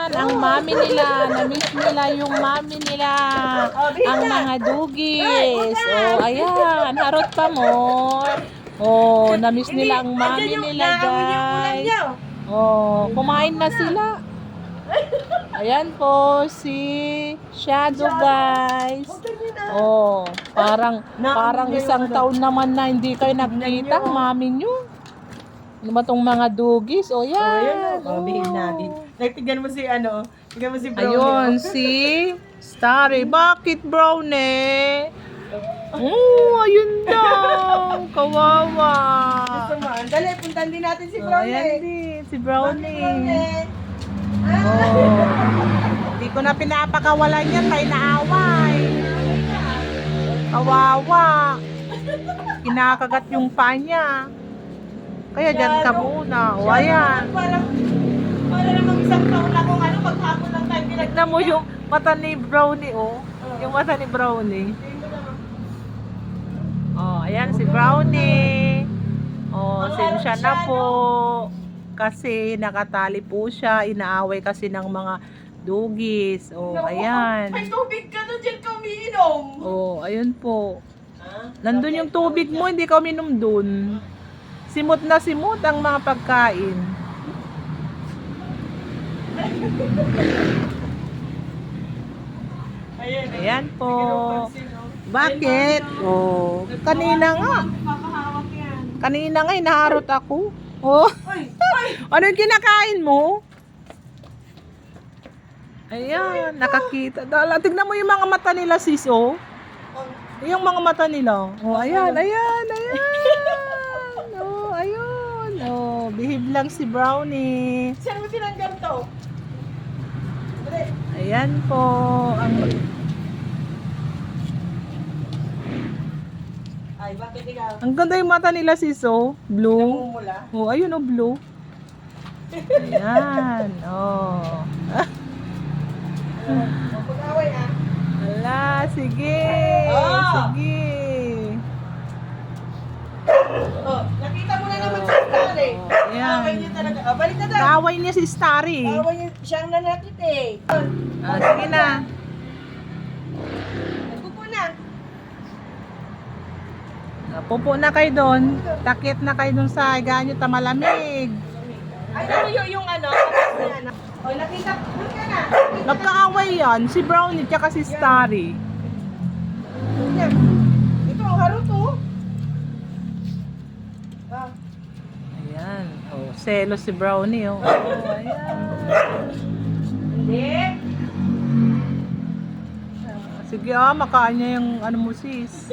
Ang mami nila, na-miss nila yung mami nila. Ang mga dugis. Oh, ayan, harot pa mo. Oh, na-miss nila ang mami nila, guys. Oh, kumain na sila. Ayan po si Shadow, guys. Oh, parang isang taon naman na hindi kayo nagkita, mami nyo. Ano ba tong mga dugis? O yan. Oh, bihin natin. Nagtignan mo si ano, tignan mo si Brownie. Ayun, si Starry. Bakit Brownie? Oh, ayun daw. Kawawa. Gusto mo? Dali, puntan din natin si Oh, Brownie. ayan din, si Brownie. Brownie. Oh. Hindi ko na pinapakawalan yan, may naaway. Kawawa. Kinakagat yung paa niya. Kaya dyan ka muna. O, ayan. Para namang isang taon akong ano, maghapon lang tayo pinag... Tignan mo yung mata ni Brownie, oh. Yung mata ni Brownie. Oh, ayan si Brownie. Oh, sensya na po. Kasi nakatali po siya. Inaaway kasi ng mga dugis. Oh, ayan. May tubig ka na dyan ka umiinom. Oh, ayun po. Nandun yung tubig mo, hindi ka uminom dun. Simot na simot ang mga pagkain. Ayan po. Bakit? Oh, kanina nga. Papahawak yan. Kanina nga, inaharot ako. Oh, ano yung kinakain mo? Ayan, nakakita. Tignan mo yung mga mata nila, sis, oh. Yung mga mata nila. Oh, ayan, ayan, ayan. Oh, ayun. Oh, behave lang si Brownie. Saan mo tinanggal to? Dali. Ayan po. Ay, bakit ikaw? Ang ganda yung mata nila, sis, oh. Blue. Namumula? Oh, ayun, oh, blue. Ayan. Oh. Pag-away ah. Ala, sige. Oh. Sige. Oh, nakita mo na naman si Starry. Ayan. Away niya talaga. Oh, balik na daw. Kaaway niya si Starry. Away niya. Siyang nanakit eh. Ah, sige na. Nagpupo na. Pupo na kayo doon. Takip na kayo doon sa higaan nyo, tamalamig. Ay, ano yung ano? Tapos na ano. Oh, nakita. Doon ka na. Nagkaaway yan, si Brownie tsaka si Starry. Yan. Ito, ang harot oh. Ah. Ayan. Oh, selos si Brownie. Oh, oh ayan. Hindi. Sige, makain niya yung ano mo, sis.